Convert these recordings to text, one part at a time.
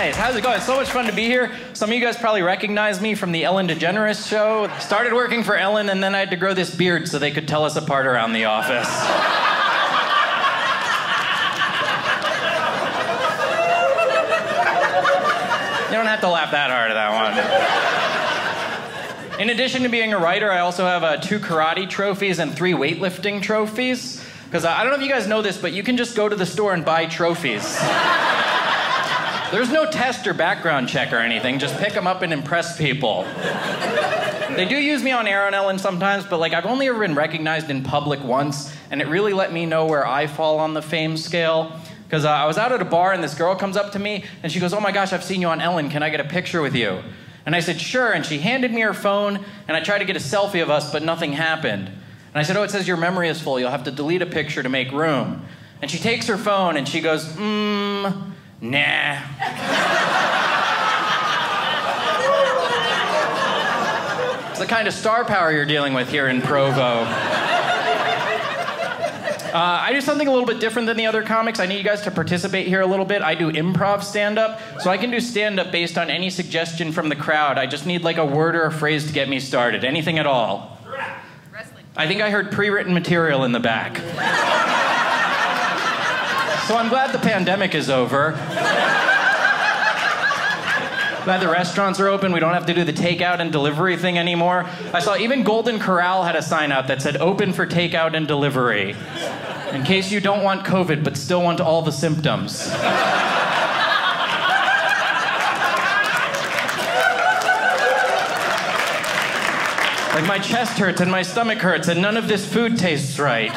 Nice. How's it going? It's so much fun to be here. Some of you guys probably recognize me from the Ellen DeGeneres show. Started working for Ellen, and then I had to grow this beard so they could tell us apart around the office. You don't have to laugh that hard at that one. In addition to being a writer, I also have 2 karate trophies and 3 weightlifting trophies. Because I don't know if you guys know this, but you can just go to the store and buy trophies. There's no test or background check or anything. Just pick them up and impress people. They do use me on air on Ellen sometimes, but I've only ever been recognized in public once, and it really let me know where I fall on the fame scale. Because I was out at a bar, and this girl comes up to me, and she goes, "Oh my gosh, I've seen you on Ellen. Can I get a picture with you?" And I said, "Sure," and she handed me her phone, and I tried to get a selfie of us, but nothing happened. And I said, "Oh, it says your memory is full. You'll have to delete a picture to make room." And she takes her phone, and she goes, nah. It's the kind of star power you're dealing with here in Provo. I do something a little bit different than the other comics. I need you guys to participate here a little bit. I do improv stand-up, so I can do stand-up based on any suggestion from the crowd. I just need a word or a phrase to get me started. Anything at all. Wrestling. I think I heard pre-written material in the back. So I'm glad the pandemic is over. Glad the restaurants are open. We don't have to do the takeout and delivery thing anymore. I saw even Golden Corral had a sign out that said open for takeout and delivery. In case you don't want COVID but still want all the symptoms. My chest hurts and my stomach hurts and none of this food tastes right.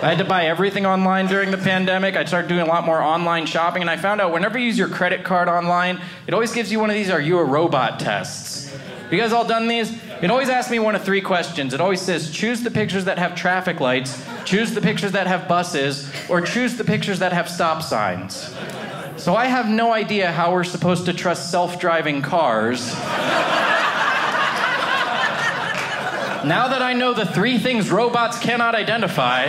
I had to buy everything online during the pandemic. I started doing a lot more online shopping, and I found out whenever you use your credit card online, it always gives you one of these "Are you a robot?" tests. You guys all done these? It always asks me one of 3 questions. It always says, choose the pictures that have traffic lights, choose the pictures that have buses, or choose the pictures that have stop signs. So I have no idea how we're supposed to trust self-driving cars. Now that I know the 3 things robots cannot identify,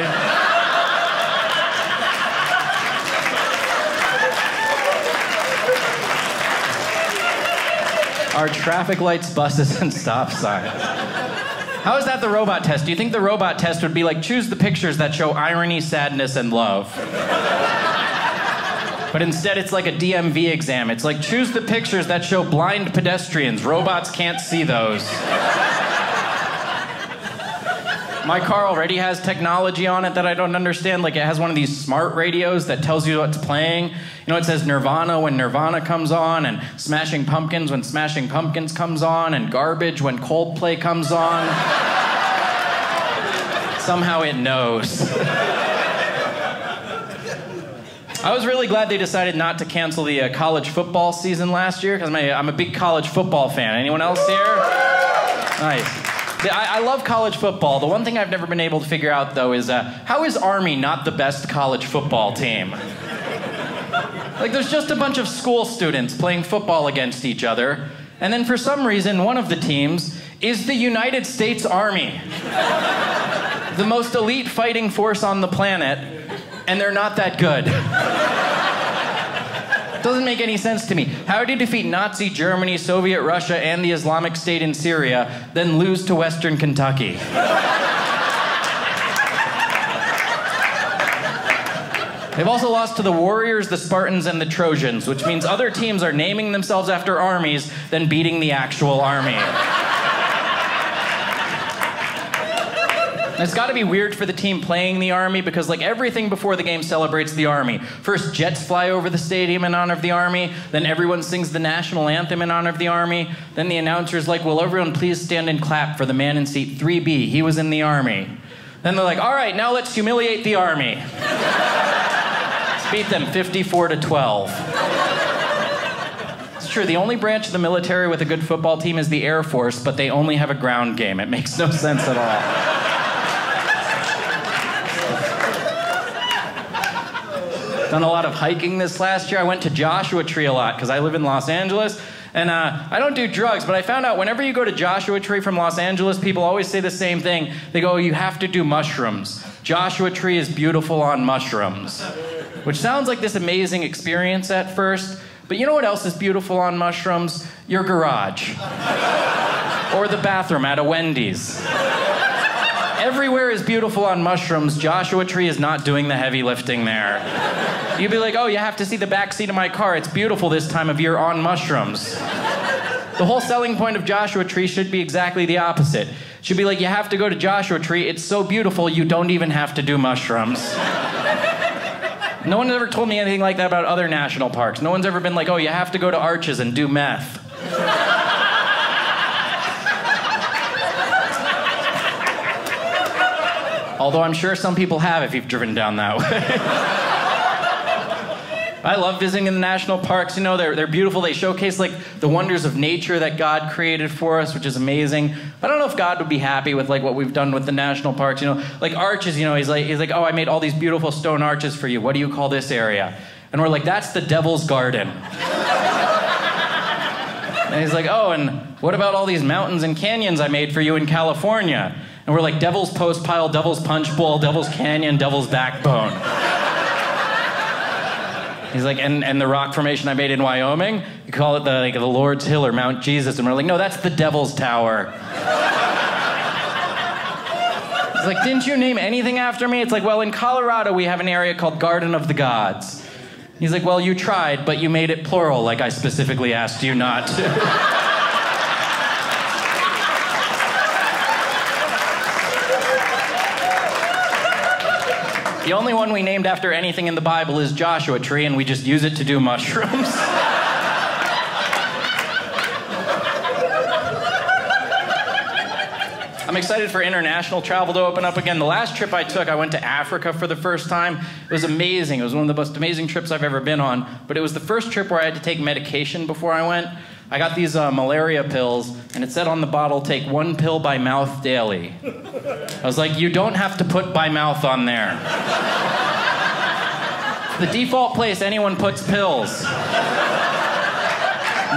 are traffic lights, buses, and stop signs. How is that the robot test? Do you think the robot test would be choose the pictures that show irony, sadness, and love? But instead it's like a DMV exam. It's choose the pictures that show blind pedestrians. Robots can't see those. My car already has technology on it that I don't understand. It has one of these smart radios that tells you what's playing. It says Nirvana when Nirvana comes on, and Smashing Pumpkins when Smashing Pumpkins comes on, and Garbage when Coldplay comes on. Somehow it knows. I was really glad they decided not to cancel the college football season last year, because I'm a big college football fan. Anyone else here? Nice. I love college football. The one thing I've never been able to figure out, though, is how is Army not the best college football team? There's just a bunch of school students playing football against each other, and then for some reason, one of the teams is the United States Army. The most elite fighting force on the planet, and they're not that good. Doesn't make any sense to me. How do you defeat Nazi Germany, Soviet Russia, and the Islamic State in Syria, then lose to Western Kentucky? They've also lost to the Warriors, the Spartans, and the Trojans, which means other teams are naming themselves after armies, then beating the actual army. It's got to be weird for the team playing the Army, because everything before the game celebrates the Army. First, jets fly over the stadium in honor of the Army. Then everyone sings the national anthem in honor of the Army. Then the announcer's will everyone please stand and clap for the man in seat 3B. He was in the Army. Then they're all right, now let's humiliate the Army. Let's beat them 54-12. It's true, the only branch of the military with a good football team is the Air Force, but they only have a ground game. It makes no sense at all. Done a lot of hiking this last year. I went to Joshua Tree a lot because I live in Los Angeles, And I don't do drugs, but I found out whenever you go to Joshua Tree from Los Angeles, people always say the same thing. They go, you have to do mushrooms. Joshua Tree is beautiful on mushrooms. Which sounds like this amazing experience at first, but you know what else is beautiful on mushrooms? Your garage. Or the bathroom at a Wendy's. Everywhere is beautiful on mushrooms. Joshua Tree is not doing the heavy lifting there. You'd be like, oh, you have to see the back seat of my car. It's beautiful this time of year on mushrooms. The whole selling point of Joshua Tree should be exactly the opposite. It should be like, you have to go to Joshua Tree. It's so beautiful, you don't even have to do mushrooms. No one's ever told me anything like that about other national parks. No one's ever been like, oh, you have to go to Arches and do meth. Although I'm sure some people have if you've driven down that way. I love visiting in the national parks. You know, they're beautiful. They showcase like the wonders of nature that God created for us, which is amazing. I don't know if God would be happy with like what we've done with the national parks. You know, like Arches. You know, he's like, oh, I made all these beautiful stone arches for you. What do you call this area? And we're like, that's the Devil's Garden. And he's like, oh, and what about all these mountains and canyons I made for you in California? And we're like, Devil's Post Pile, Devil's Punch Bowl, Devil's Canyon, Devil's Backbone. He's like, and the rock formation I made in Wyoming? You call it the Lord's Hill or Mount Jesus. And we're like, no, that's the Devil's Tower. He's like, didn't you name anything after me? It's like, well, in Colorado we have an area called Garden of the Gods. He's like, well, you tried, but you made it plural like I specifically asked you not to. The only one we named after anything in the Bible is Joshua Tree, and we just use it to do mushrooms. I'm excited for international travel to open up again. The last trip I took, I went to Africa for the first time. It was amazing. It was one of the most amazing trips I've ever been on, but it was the first trip where I had to take medication before I went. I got these malaria pills, and it said on the bottle, take 1 pill by mouth daily. I was like, you don't have to put by mouth on there. The default place anyone puts pills.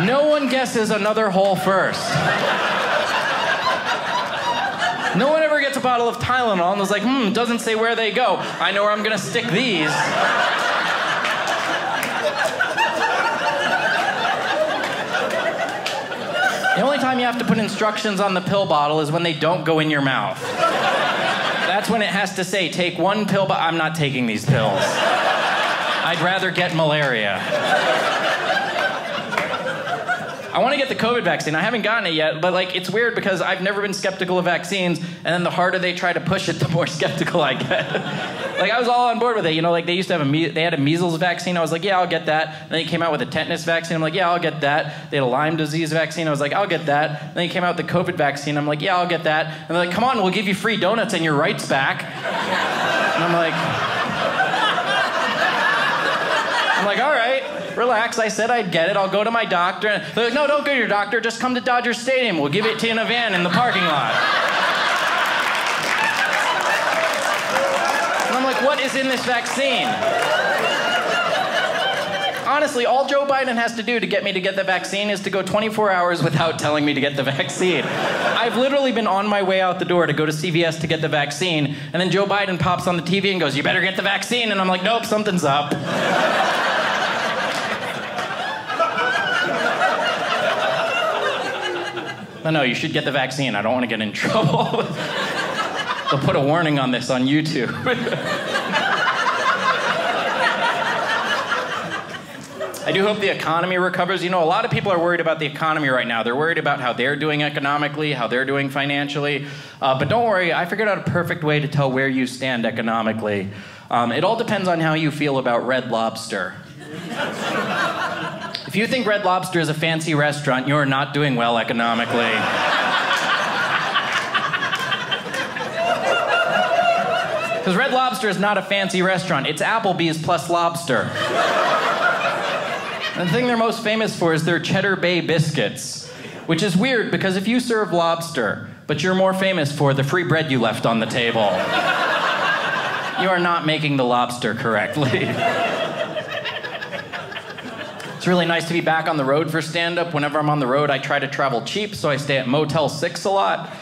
No one guesses another hole first. No one ever gets a bottle of Tylenol and is like, it doesn't say where they go. I know where I'm gonna stick these. The only time you have to put instructions on the pill bottle is when they don't go in your mouth. That's when it has to say, take 1 pill, but I'm not taking these pills. I'd rather get malaria. I want to get the COVID vaccine. I haven't gotten it yet, but like it's weird because I've never been skeptical of vaccines, and then the harder they try to push it, the more skeptical I get. Like I was all on board with it, you know. Like they used to have they had a measles vaccine. I was like, yeah, I'll get that. And then he came out with a tetanus vaccine. I'm like, yeah, I'll get that. They had a Lyme disease vaccine. I was like, I'll get that. And then he came out with the COVID vaccine. I'm like, yeah, I'll get that. And they're like, come on, we'll give you free donuts and your rights back. And I'm like, all right. Relax, I said I'd get it. I'll go to my doctor. And they're like, no, don't go to your doctor. Just come to Dodger Stadium. We'll give it to you in a van in the parking lot. And I'm like, what is in this vaccine? Honestly, all Joe Biden has to do to get me to get the vaccine is to go 24 hours without telling me to get the vaccine. I've literally been on my way out the door to go to CVS to get the vaccine, and then Joe Biden pops on the TV and goes, you better get the vaccine. And I'm like, nope, something's up. No, you should get the vaccine. I don't want to get in trouble. They'll put a warning on this on YouTube. I do hope the economy recovers. You know, a lot of people are worried about the economy right now. They're worried about how they're doing economically, how they're doing financially. But don't worry, I figured out a perfect way to tell where you stand economically. It all depends on how you feel about Red Lobster. If you think Red Lobster is a fancy restaurant, you're not doing well economically. Because Red Lobster is not a fancy restaurant. It's Applebee's plus lobster. And the thing they're most famous for is their Cheddar Bay biscuits, which is weird because if you serve lobster, but you're more famous for the free bread you left on the table, you are not making the lobster correctly. It's really nice to be back on the road for stand-up. Whenever I'm on the road, I try to travel cheap, so I stay at Motel 6 a lot.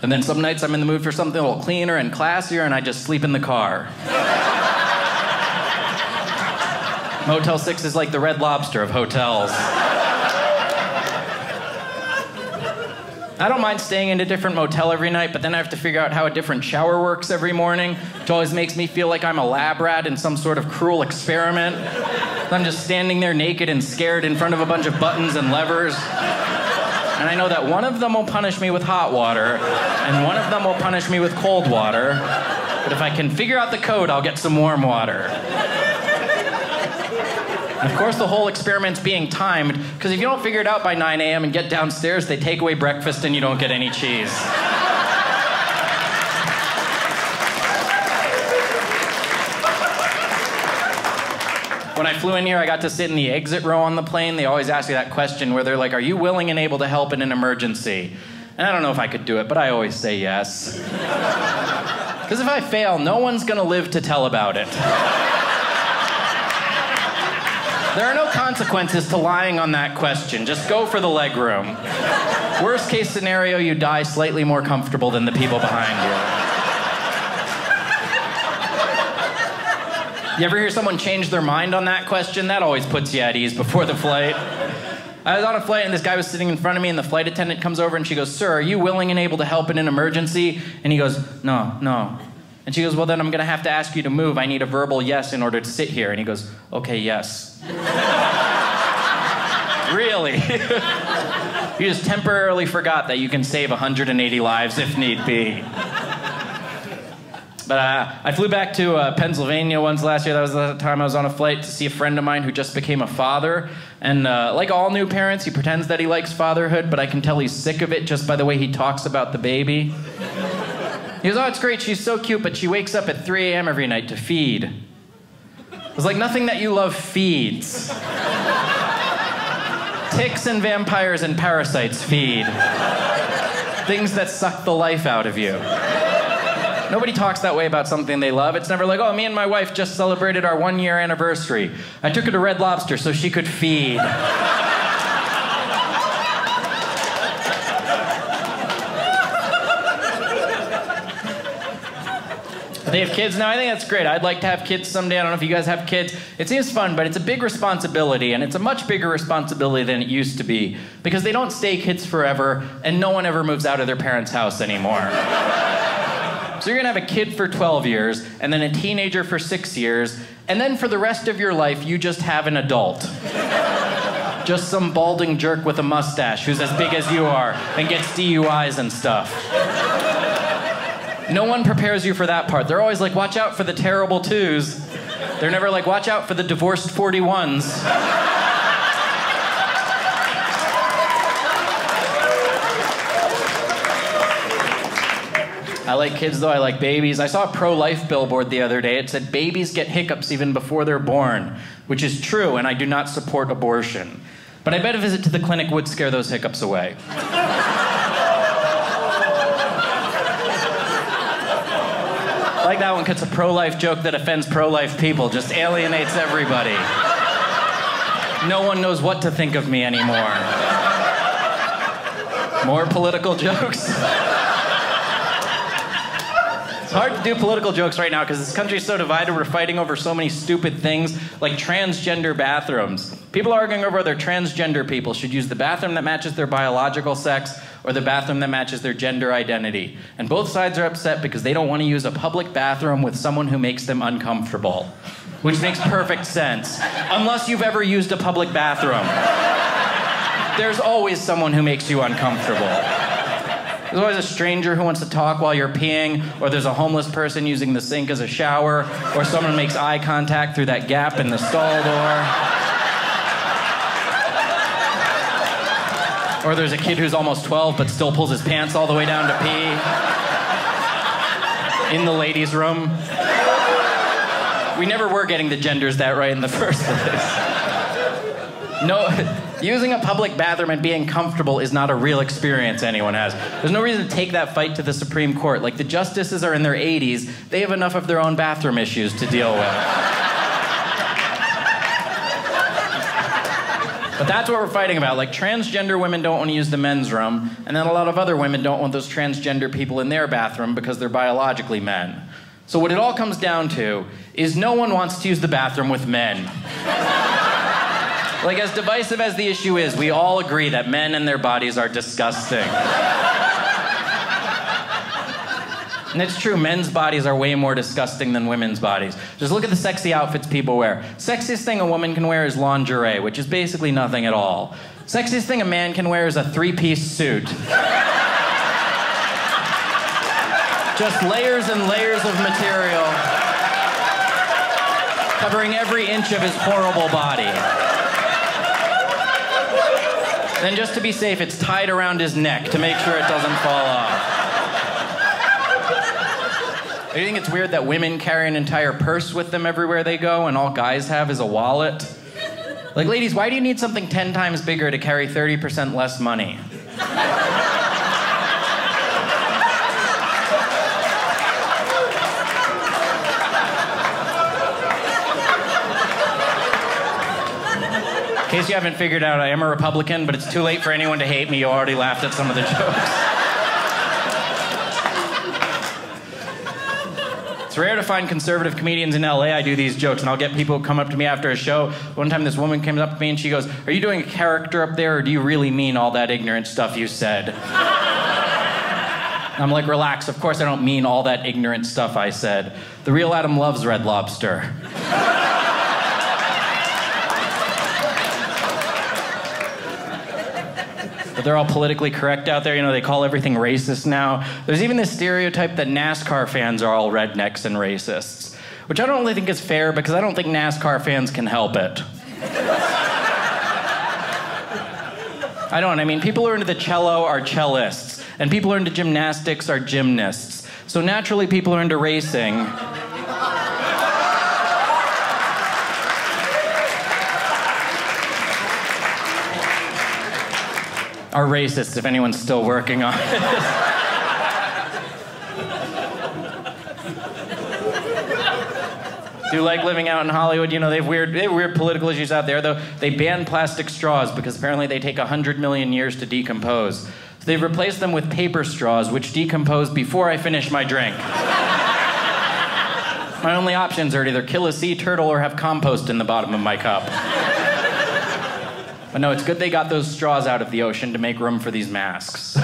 And then some nights I'm in the mood for something a little cleaner and classier, and I just sleep in the car. Motel 6 is like the Red Lobster of hotels. I don't mind staying in a different motel every night, but then I have to figure out how a different shower works every morning, which always makes me feel like I'm a lab rat in some sort of cruel experiment. I'm just standing there naked and scared in front of a bunch of buttons and levers. And I know that one of them will punish me with hot water, and one of them will punish me with cold water. But if I can figure out the code, I'll get some warm water. And of course, the whole experiment's being timed, because if you don't figure it out by 9 a.m. and get downstairs, they take away breakfast and you don't get any cheese. When I flew in here, I got to sit in the exit row on the plane. They always ask you that question where they're like, are you willing and able to help in an emergency? And I don't know if I could do it, but I always say yes. Because if I fail, no one's going to live to tell about it. There are no consequences to lying on that question. Just go for the legroom. Worst case scenario, you die slightly more comfortable than the people behind you. You ever hear someone change their mind on that question? That always puts you at ease before the flight. I was on a flight and this guy was sitting in front of me and the flight attendant comes over and she goes, sir, are you willing and able to help in an emergency? And he goes, no. And she goes, well, then I'm going to have to ask you to move. I need a verbal yes in order to sit here. And he goes, okay, yes. Really? You just temporarily forgot that you can save 180 lives if need be. But I flew back to Pennsylvania once last year. That was the time I was on a flight to see a friend of mine who just became a father. And like all new parents, he pretends that he likes fatherhood, but I can tell he's sick of it just by the way he talks about the baby. He goes, oh, it's great, she's so cute, but she wakes up at 3 a.m. every night to feed. It's like nothing that you love feeds. Ticks and vampires and parasites feed. Things that suck the life out of you. Nobody talks that way about something they love. It's never like, oh, me and my wife just celebrated our 1-year anniversary. I took her to Red Lobster so she could feed. They have kids now. I think that's great. I'd like to have kids someday. I don't know if you guys have kids. It seems fun, but it's a big responsibility, and it's a much bigger responsibility than it used to be because they don't stay kids forever, and no one ever moves out of their parents' house anymore. So you're going to have a kid for 12 years, and then a teenager for 6 years, and then for the rest of your life, you just have an adult. Just some balding jerk with a mustache who's as big as you are and gets DUIs and stuff. No one prepares you for that part. They're always like, watch out for the terrible twos. They're never like, watch out for the divorced 41s. I like kids, though. I like babies. I saw a pro-life billboard the other day. It said, babies get hiccups even before they're born, which is true, and I do not support abortion. But I bet a visit to the clinic would scare those hiccups away. I like that one because it's a pro-life joke that offends pro-life people, just alienates everybody. No one knows what to think of me anymore. More political jokes? It's hard to do political jokes right now because this country's so divided. We're fighting over so many stupid things like transgender bathrooms. People are arguing over whether transgender people should use the bathroom that matches their biological sex or the bathroom that matches their gender identity. And both sides are upset because they don't want to use a public bathroom with someone who makes them uncomfortable. Which makes perfect sense. Unless you've ever used a public bathroom. There's always someone who makes you uncomfortable. There's always a stranger who wants to talk while you're peeing, or there's a homeless person using the sink as a shower, or someone makes eye contact through that gap in the stall door. Or there's a kid who's almost 12 but still pulls his pants all the way down to pee in the ladies' room. We never were getting the genders that right in the first place. No, using a public bathroom and being comfortable is not a real experience anyone has. There's no reason to take that fight to the Supreme Court. Like, the justices are in their 80s. They have enough of their own bathroom issues to deal with. But that's what we're fighting about. Like, transgender women don't want to use the men's room, and then a lot of other women don't want those transgender people in their bathroom because they're biologically men. So what it all comes down to is no one wants to use the bathroom with men. Like, as divisive as the issue is, we all agree that men and their bodies are disgusting. And it's true, men's bodies are way more disgusting than women's bodies. Just look at the sexy outfits people wear. Sexiest thing a woman can wear is lingerie, which is basically nothing at all. Sexiest thing a man can wear is a three-piece suit. Just layers and layers of material covering every inch of his horrible body. Then just to be safe, it's tied around his neck to make sure it doesn't fall off. Do you think it's weird that women carry an entire purse with them everywhere they go and all guys have is a wallet? Like, ladies, why do you need something 10 times bigger to carry 30% less money? In case you haven't figured out, I am a Republican, but it's too late for anyone to hate me. You already laughed at some of the jokes. It's rare to find conservative comedians in LA. I do these jokes, and I'll get people who come up to me after a show. One time this woman came up to me and she goes, "Are you doing a character up there, or do you really mean all that ignorant stuff you said?" I'm like, relax, of course I don't mean all that ignorant stuff I said. The real Adam loves Red Lobster. But they're all politically correct out there. You know, they call everything racist now. There's even this stereotype that NASCAR fans are all rednecks and racists, which I don't really think is fair because I don't think NASCAR fans can help it. I don't. I mean, people who are into the cello are cellists, and people who are into gymnastics are gymnasts. So naturally, people who are into racing are racist, if anyone's still working on it. Do you like living out in Hollywood? You know, they have weird political issues out there, though. They ban plastic straws because apparently they take 100 million years to decompose. So they've replaced them with paper straws, which decompose before I finish my drink. My only options are to either kill a sea turtle or have compost in the bottom of my cup. But no, it's good they got those straws out of the ocean to make room for these masks. We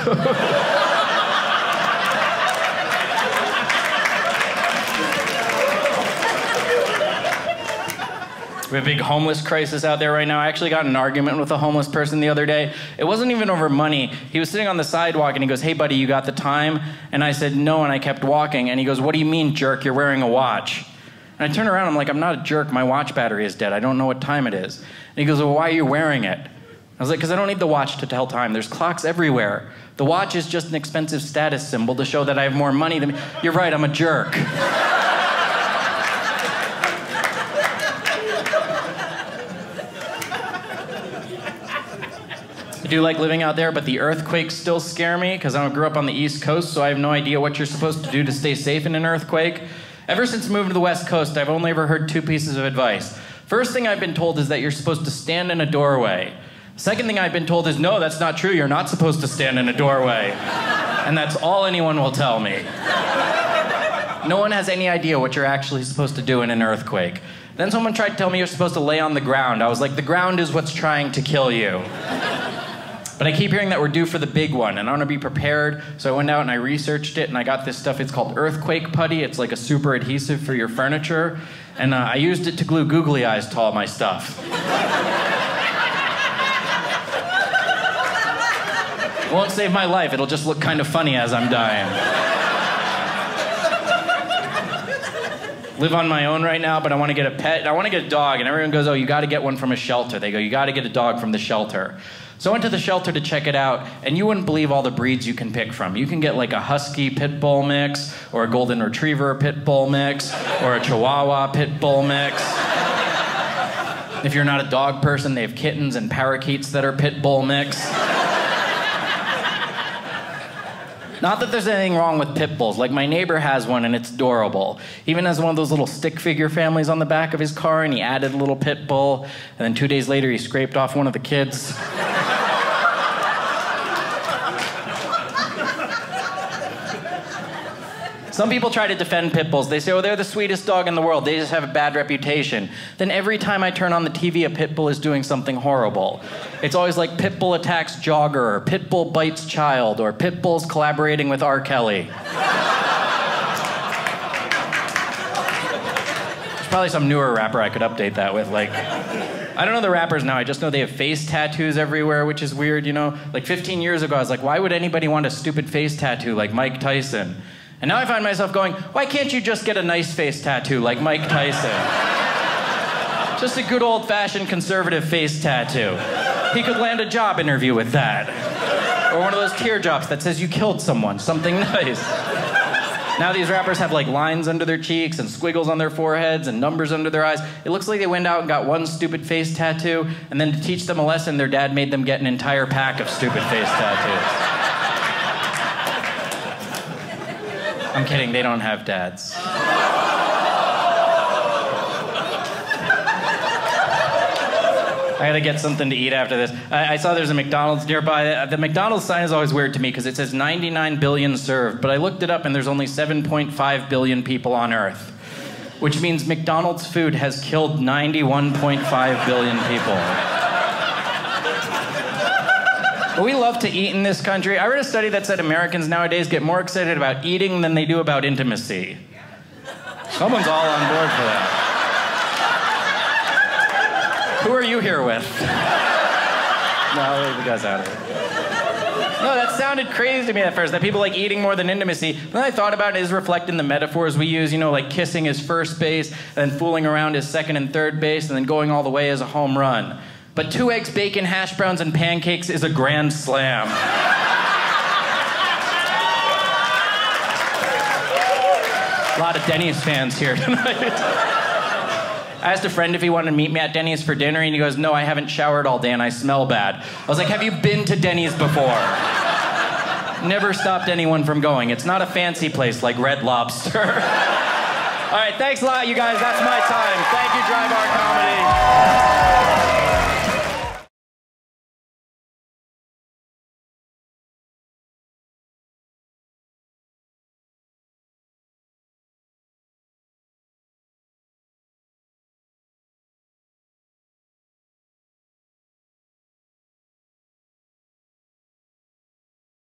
have a big homeless crisis out there right now. I actually got in an argument with a homeless person the other day. It wasn't even over money. He was sitting on the sidewalk and he goes, "Hey buddy, you got the time?" And I said, "No," and I kept walking. And he goes, "What do you mean, jerk? You're wearing a watch." And I turn around, I'm like, "I'm not a jerk. My watch battery is dead. I don't know what time it is." And he goes, "Well, why are you wearing it?" I was like, "Because I don't need the watch to tell time. There's clocks everywhere. The watch is just an expensive status symbol to show that I have more money than..." "You're right, I'm a jerk." I do like living out there, but the earthquakes still scare me because I grew up on the East Coast, so I have no idea what you're supposed to do to stay safe in an earthquake. Ever since moving to the West Coast, I've only ever heard two pieces of advice. First thing I've been told is that you're supposed to stand in a doorway. Second thing I've been told is, no, that's not true. You're not supposed to stand in a doorway. And that's all anyone will tell me. No one has any idea what you're actually supposed to do in an earthquake. Then someone tried to tell me you're supposed to lay on the ground. I was like, the ground is what's trying to kill you. But I keep hearing that we're due for the big one, and I want to be prepared, so I went out and I researched it, and I got this stuff. It's called earthquake putty. It's like a super adhesive for your furniture, and I used it to glue googly eyes to all my stuff. It won't save my life. It'll just look kind of funny as I'm dying. Live on my own right now, but I want to get a pet. I want to get a dog, and everyone goes, "Oh, you got to get one from a shelter." They go, "You got to get a dog from the shelter." So I went to the shelter to check it out, and you wouldn't believe all the breeds you can pick from. You can get like a husky pit bull mix, or a golden retriever pit bull mix, or a chihuahua pit bull mix. If you're not a dog person, they have kittens and parakeets that are pit bull mix. Not that there's anything wrong with pit bulls. Like, my neighbor has one, and it's adorable. He even has one of those little stick figure families on the back of his car, and he added a little pit bull, and then 2 days later, he scraped off one of the kids. Some people try to defend pit bulls. They say, oh, they're the sweetest dog in the world. They just have a bad reputation. Then every time I turn on the TV, a pit bull is doing something horrible. It's always like pit bull attacks jogger, or pit bull bites child, or pit bulls collaborating with R. Kelly. There's probably some newer rapper I could update that with. Like, I don't know the rappers now. I just know they have face tattoos everywhere, which is weird, you know? Like 15 years ago, I was like, why would anybody want a stupid face tattoo like Mike Tyson? And now I find myself going, why can't you just get a nice face tattoo like Mike Tyson? Just a good old-fashioned conservative face tattoo. He could land a job interview with that. Or one of those teardrops that says you killed someone, something nice. Now these rappers have like lines under their cheeks and squiggles on their foreheads and numbers under their eyes. It looks like they went out and got one stupid face tattoo, and then to teach them a lesson, their dad made them get an entire pack of stupid face tattoos. I'm kidding, they don't have dads. I gotta get something to eat after this. I saw there's a McDonald's nearby. The McDonald's sign is always weird to me because it says 99 billion served, but I looked it up and there's only 7.5 billion people on Earth, which means McDonald's food has killed 91.5 billion people. We love to eat in this country. I read a study that said Americans nowadays get more excited about eating than they do about intimacy. Someone's all on board for that. Who are you here with? No, leave the guys out of it. No, that sounded crazy to me at first, that people like eating more than intimacy. Then I thought about it is reflected in the metaphors we use, you know, like kissing is first base, and then fooling around is second and third base, and then going all the way is a home run. But 2 eggs, bacon, hash browns, and pancakes is a grand slam. A lot of Denny's fans here tonight. I asked a friend if he wanted to meet me at Denny's for dinner, and he goes, no, I haven't showered all day and I smell bad. I was like, have you been to Denny's before? Never stopped anyone from going. It's not a fancy place like Red Lobster. All right, thanks a lot, you guys. That's my time. Thank you, Dry Bar Comedy.